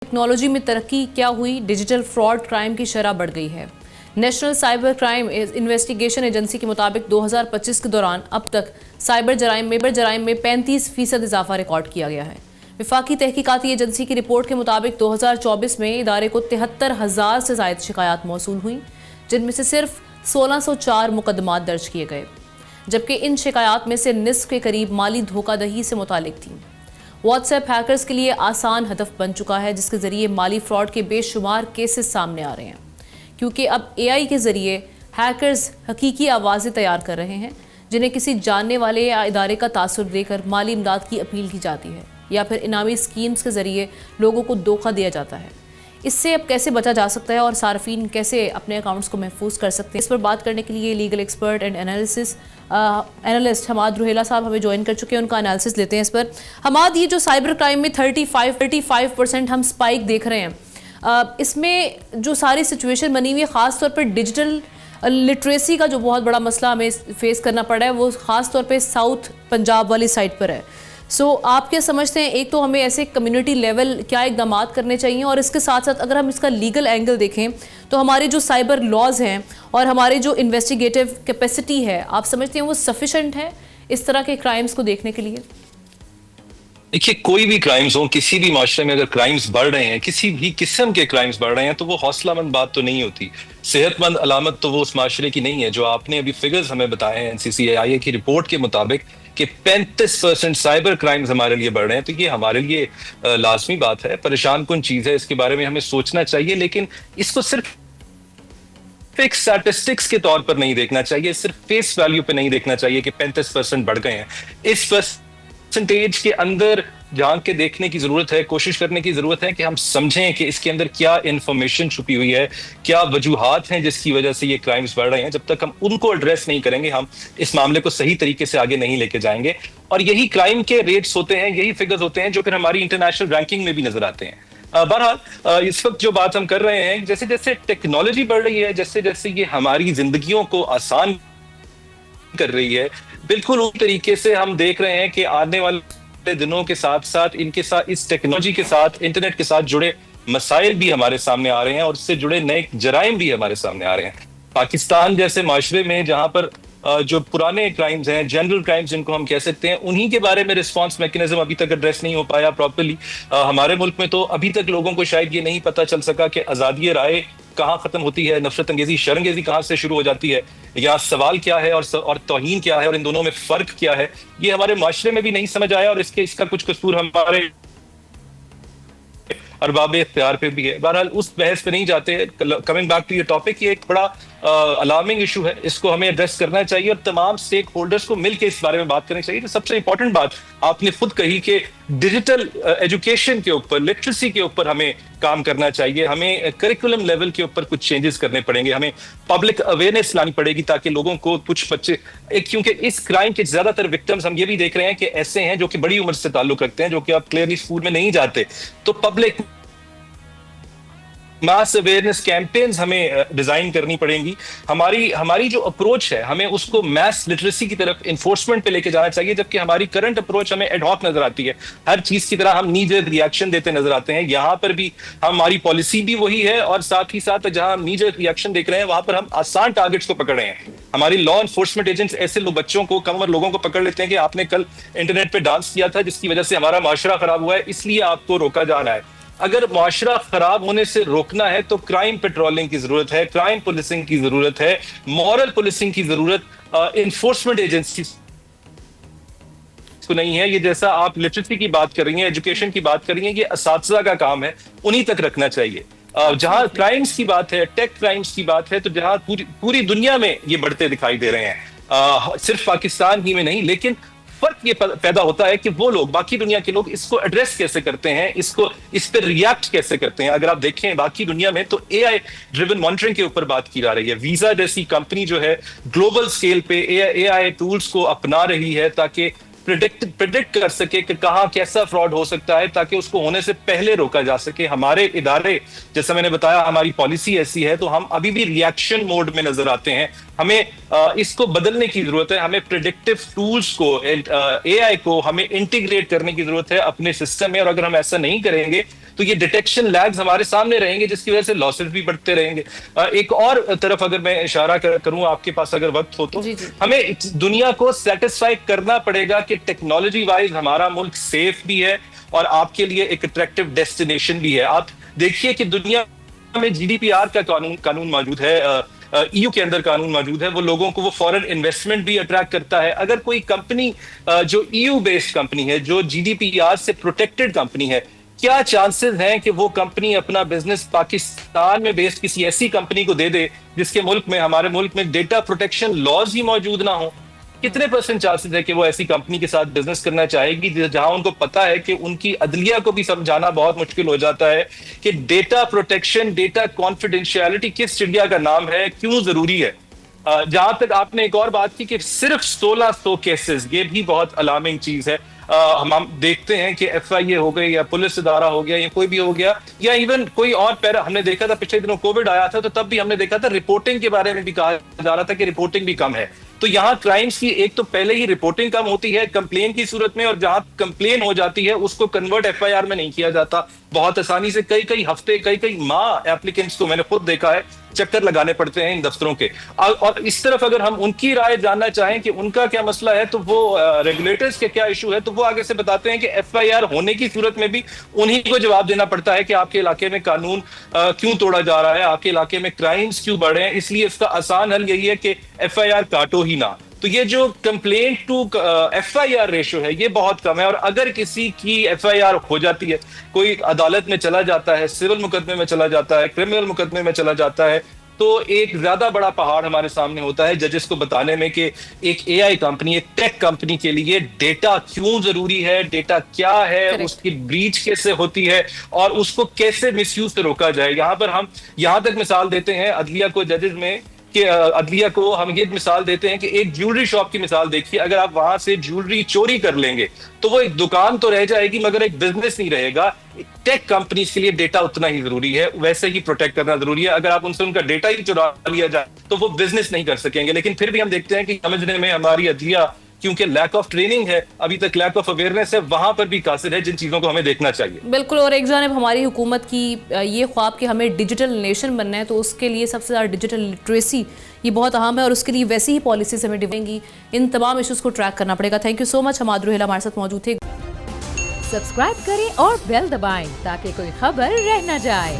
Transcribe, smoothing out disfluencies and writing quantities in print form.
Technology में तरक्की क्या हुई, डिजिटल फ्रॉड क्राइम की शरह बढ़ गई है। National cyber crime investigation agency के मुताबिक 2025 के दौरान अब तक साइबर जराइम में 35% इजाफा रिकॉर्ड किया गया है। वफाकी तहकीकाती एजेंसी की रिपोर्ट के मुताबिक 2024 में इदारे को 73,000 से ज़ायद शिकायत मौसूल हुई, जिनमें से सिर्फ 1604 मुकदमात दर्ज किए गए, जबकि इन शिकायत में से निस्फ के करीब माली धोखाधड़ी से मुतालिक थी। व्हाट्सएप हैकर्स के लिए आसान हदफ बन चुका है, जिसके ज़रिए माली फ्रॉड के बेशुमार केसेस सामने आ रहे हैं, क्योंकि अब एआई के ज़रिए हैकर्स हकीकी आवाज़ें तैयार कर रहे हैं, जिन्हें किसी जानने वाले या इदारे का तासुर देकर माली इमदाद की अपील की जाती है, या फिर इनामी स्कीम्स के ज़रिए लोगों को धोखा दिया जाता है। इससे अब कैसे बचा जा सकता है और सार्फिन कैसे अपने अकाउंट्स को महफूज कर सकते हैं, इस पर बात करने के लिए legal expert and analyst Hammad Ruhela साहब हमें ज्वाइन कर चुके हैं। उनका एनालिसिस लेते हैं इस पर। हमाद, ये जो साइबर क्राइम में 35% हम स्पाइक देख रहे हैं, इसमें जो सारी सिचुएशन बनी हुई है, ख़ास तौर पर डिजिटल लिटरेसी का जो बहुत बड़ा मसला हमें फेस करना पड़ रहा है, वो ख़ास तौर पे साउथ पंजाब वाली साइड पर है। आप क्या समझते हैं, एक तो हमें ऐसे कम्युनिटी लेवल क्या इकदामात करने चाहिए, और इसके साथ साथ अगर हम इसका लीगल एंगल देखें तो हमारे जो साइबर लॉज हैं और हमारे जो इन्वेस्टिगेटिव कैपेसिटी है, आप समझते हैं वो सफिशेंट है इस तरह के क्राइम्स को देखने के लिए? देखिए, कोई भी क्राइम्स हो, किसी भी माशरे में अगर क्राइम्स बढ़ रहे हैं, किसी भी किस्म के क्राइम्स बढ़ रहे हैं, तो वो हौसलामंद बात तो नहीं होती। सेहतमंद अलामत तो वो उस माशरे की नहीं है। जो आपने अभी फिगर्स हमें बताए हैं एनसीसीआईए की रिपोर्ट के मुताबिक कि 35% साइबर क्राइम्स हमारे लिए बढ़ रहे हैं, तो ये हमारे लिए लाजमी बात है, परेशान कुन चीज है। इसके बारे में हमें सोचना चाहिए, लेकिन इसको सिर्फ एक स्टैटिस्टिक्स के तौर पर नहीं देखना चाहिए, सिर्फ फेस वैल्यू पे नहीं देखना चाहिए कि 35% बढ़ गए हैं। इस परसेंटेज के अंदर झांक के देखने की जरूरत है, कोशिश करने की जरूरत है कि हम समझें कि इसके अंदर क्या इंफॉर्मेशन छुपी हुई है, क्या वजूहात हैं जिसकी वजह से ये क्राइम्स बढ़ रहे हैं। जब तक हम उनको एड्रेस नहीं करेंगे, हम इस मामले को सही तरीके से आगे नहीं लेके जाएंगे। और यही क्राइम के रेट्स होते हैं, यही फिगर्स होते हैं जो फिर हमारी इंटरनेशनल रैंकिंग में भी नजर आते हैं। बहरहाल इस वक्त जो बात हम कर रहे हैं, जैसे जैसे टेक्नोलॉजी बढ़ रही है, जैसे जैसे ये हमारी जिंदगियों को आसान कर रही है, बिल्कुल उस तरीके से हम देख रहे हैं कि आने वाले दिनों के साथ साथ इनके साथ, इस टेक्नोलॉजी के साथ, इंटरनेट के साथ जुड़े मसाइल भी हमारे सामने आ रहे हैं, और इससे जुड़े नए जराइम भी हमारे सामने आ रहे हैं। पाकिस्तान जैसे माशरे में जहां पर जो पुराने क्राइम्स हैं, जनरल क्राइम्स जिनको हम कह सकते हैं, उन्हीं के बारे में रिस्पांस मैकेनिज्म अभी तक एड्रेस नहीं हो पाया प्रॉपर्ली। हमारे मुल्क में तो अभी तक लोगों को शायद ये नहीं पता चल सका कि आजादी राय कहाँ खत्म होती है, नफरत अंगेजी, शर्मगेजी कहाँ से शुरू हो जाती है, या सवाल क्या है और तौहीन क्या है, और इन दोनों में फर्क क्या है। ये हमारे माशरे में भी नहीं समझ आया, और इसका कुछ कसूर हमारे अरबाब इख्तियार पे भी है। बहरहाल उस बहस पे नहीं जाते। कमिंग बैक टू ये टॉपिक, ये एक बड़ा अलार्मिंग इशू है, इसको हमें एड्रेस करना चाहिए, और तमाम स्टेक होल्डर्स को मिलकर इस बारे में बात करनी चाहिए। तो सबसे इंपॉर्टेंट बात आपने खुद कही कि डिजिटल एजुकेशन के ऊपर, लिटरेसी के ऊपर हमें काम करना चाहिए। हमें करिकुलम लेवल के ऊपर कुछ चेंजेस करने पड़ेंगे, हमें पब्लिक अवेयरनेस लानी पड़ेगी, ताकि लोगों को, कुछ बच्चे, क्योंकि इस क्राइम के ज्यादातर विक्टिम्स हम ये भी देख रहे हैं कि ऐसे हैं जो कि बड़ी उम्र से ताल्लुक रखते हैं, जो कि आप क्लियरली स्कूल में नहीं जाते। तो पब्लिक मास अवेयरनेस कैंपेन्स हमें डिजाइन करनी पड़ेंगी। हमारी जो अप्रोच है, हमें उसको मास लिटरेसी की तरफ, इन्फोर्समेंट पे लेके जाना चाहिए, जबकि हमारी करंट अप्रोच हमें एडहॉक नजर आती है। हर चीज की तरह हम नी जर्क रिएक्शन देते नजर आते हैं। यहाँ पर भी हमारी पॉलिसी भी वही है, और साथ ही साथ जहां हम नी जर्क रिएक्शन देख रहे हैं, वहां पर हम आसान टारगेट्स को पकड़ रहे हैं। हमारी लॉ एनफोर्समेंट एजेंट्स ऐसे बच्चों को, कम उम्र लोगों को पकड़ लेते हैं कि आपने कल इंटरनेट पे डांस किया था, जिसकी वजह से हमारा माशरा खराब हुआ है, इसलिए आपको रोका जा रहा है। अगर माशरा खराब होने से रोकना है तो क्राइम पेट्रोलिंग की जरूरत है, क्राइम पुलिसिंग की जरूरत है, मॉरल पुलिसिंग की जरूरत इन्फोर्समेंट एजेंसी को नहीं है। ये जैसा आप लिटरेसी की बात कर रही हैं, एजुकेशन की बात कर रही हैं, ये असातिज़ा का काम है, उन्हीं तक रखना चाहिए। जहां क्राइम्स की बात है, टेक क्राइम्स की बात है, तो जहां पूरी दुनिया में ये बढ़ते दिखाई दे रहे हैं, सिर्फ पाकिस्तान ही में नहीं, लेकिन फर्क ये पैदा होता है कि वो लोग, बाकी दुनिया के लोग इसको एड्रेस कैसे करते हैं, इस पर रिएक्ट कैसे करते हैं। अगर आप देखें बाकी दुनिया में, तो एआई ड्रिवन मॉनिटरिंग के ऊपर बात की जा रही है। वीजा जैसी कंपनी जो है ग्लोबल स्केल पे एआई टूल्स को अपना रही है, ताकि प्रिडिक्ट कर सके कि कहाँ कैसा फ्रॉड हो सकता है, ताकि उसको होने से पहले रोका जा सके। हमारे इदारे, जैसा मैंने बताया, हमारी पॉलिसी ऐसी है, तो हम अभी भी रिएक्शन मोड में नजर आते हैं। हमें इसको बदलने की जरूरत है। हमें प्रिडिक्टिव टूल्स को, एआई को हमें इंटीग्रेट करने की जरूरत है अपने सिस्टम में, और अगर हम ऐसा नहीं करेंगे تو یہ ڈیٹیکشن لیگز ہمارے سامنے رہیں گے جس کی وجہ سے لاسز بھی بڑھتے رہیں گے. ایک اور طرف اگر میں اشارہ کروں آپ کے پاس اگر وقت ہو تو ہمیں دنیا کو سیٹسفائی کرنا پڑے گا کہ ٹیکنالوجی وائز ہمارا ملک سیف بھی ہے اور آپ کے لیے ایک اٹریکٹیو ڈیسٹینیشن بھی ہے. آپ دیکھیے کہ دنیا میں جی ڈی پی آر کا قانون موجود ہے, ای یو کے اندر قانون موجود ہے, وہ لوگوں کو وہ فورن انویسٹمنٹ بھی اٹریکٹ کرتا ہے. اگر کوئی کمپنی جو ای یو بیسڈ کمپنی ہے, جو جی ڈی پی آر سے پروٹیکٹڈ کمپنی ہے, کیا چانسز ہیں کہ وہ کمپنی اپنا بزنس پاکستان میں بیسڈ کسی ایسی کمپنی کو دے دے جس کے ملک میں, ہمارے ملک میں ڈیٹا پروٹیکشن لاز ہی موجود نہ ہوں؟ کتنے % چانسز ہے کہ وہ ایسی کمپنی کے ساتھ بزنس کرنا چاہے گی جہاں ان کو پتا ہے کہ ان کی عدلیہ کو بھی سمجھانا بہت مشکل ہو جاتا ہے کہ ڈیٹا پروٹیکشن, ڈیٹا کانفیڈینشیلٹی کس چڑیا کا نام ہے, کیوں ضروری ہے. جہاں تک آپ نے ایک اور بات کی کہ صرف 1600 کیسز, یہ بھی بہت الارمنگ چیز ہے. ہم دیکھتے ہیں کہ ایف آئی اے ہو گئی یا پولیس ادارہ ہو گیا یا کوئی بھی ہو گیا یا ایون کوئی اور پیرا, ہم نے دیکھا تھا پچھلے دنوں کووڈ آیا تھا تو تب بھی ہم نے دیکھا تھا رپورٹنگ کے بارے میں بھی کہا جا رہا تھا کہ رپورٹنگ بھی کم ہے. تو یہاں کرائمز کی ایک تو پہلے ہی رپورٹنگ کم ہوتی ہے کمپلین کی صورت میں, اور جہاں کمپلین ہو جاتی ہے اس کو کنورٹ ایف آئی آر میں نہیں کیا جاتا بہت آسانی سے. کئی ہفتے کئی ماہ ایپلیکینٹس کو میں نے خود دیکھا ہے چکر لگانے پڑتے ہیں ان دفتروں کے. اور اس طرف اگر ہم ان کی رائے جاننا چاہیں کہ ان کا کیا مسئلہ ہے تو وہ ریگولیٹرز کے کیا ایشو ہے, تو وہ آگے سے بتاتے ہیں کہ ایف آئی آر ہونے کی صورت میں بھی انہی کو جواب دینا پڑتا ہے کہ آپ کے علاقے میں قانون کیوں توڑا جا رہا ہے, آپ کے علاقے میں کرائمز کیوں بڑھ رہے ہیں. اس لیے اس کا آسان حل یہی ہے کہ ایف آئی آر کاٹو ہی نہ. تو یہ جو complaint to F I R ratio ہے یہ بہت کم ہے, اور اگر کسی کی ایف آئی آر ہو جاتی ہے, کوئی عدالت میں چلا جاتا ہے, سول مقدمے میں چلا جاتا ہے, کرمنل مقدمے میں چلا جاتا ہے, تو ایک زیادہ بڑا پہاڑ ہمارے سامنے ہوتا ہے ججز کو بتانے میں کہ ایک اے آئی کمپنی, ایک ٹیک کمپنی کے لیے ڈیٹا کیوں ضروری ہے, ڈیٹا کیا ہے, اس کی بریچ کیسے ہوتی ہے اور اس کو کیسے مس یوز سے روکا جائے. یہاں پر ہم یہاں تک مثال دیتے ہیں عدلیہ کو, ججز میں کہ عدلیہ کو ہم یہ مثال دیتے ہیں کہ ایک جیولری شاپ کی مثال دیکھیے, اگر آپ وہاں سے جیولری چوری کر لیں گے تو وہ ایک دکان تو رہ جائے گی مگر ایک بزنس نہیں رہے گا. ٹیک کمپنیز کے لیے ڈیٹا اتنا ہی ضروری ہے, ویسے ہی پروٹیکٹ کرنا ضروری ہے. اگر آپ ان سے ان کا ڈیٹا ہی چرا لیا جائے تو وہ بزنس نہیں کر سکیں گے. لیکن پھر بھی ہم دیکھتے ہیں کہ سمجھنے میں ہماری عدلیہ کیونکہ لیک آف ٹریننگ ہے, ابھی تک لیک آف اویئرنیس ہے, وہاں پر بھی قاصر ہے, جن چیزوں کو ہمیں دیکھنا چاہیے. بالکل. اور ایک جانب ہماری حکومت کی یہ خواب کہ ہمیں ڈیجیٹل نیشن بننا ہے, تو اس کے لیے سب سے زیادہ ڈیجیٹل لٹریسی یہ بہت اہم ہے, اور اس کے لیے ویسی ہی پالیسیز ہمیں ڈیولپ گی. ان تمام ایشوز کو ٹریک کرنا پڑے گا. تھینک یو سو مچ. ہماد روہیلا ہمارے ساتھ موجود تھے. سبسکرائب کریں اور بیل دبائیں تاکہ کوئی خبر رہ نہ جائے.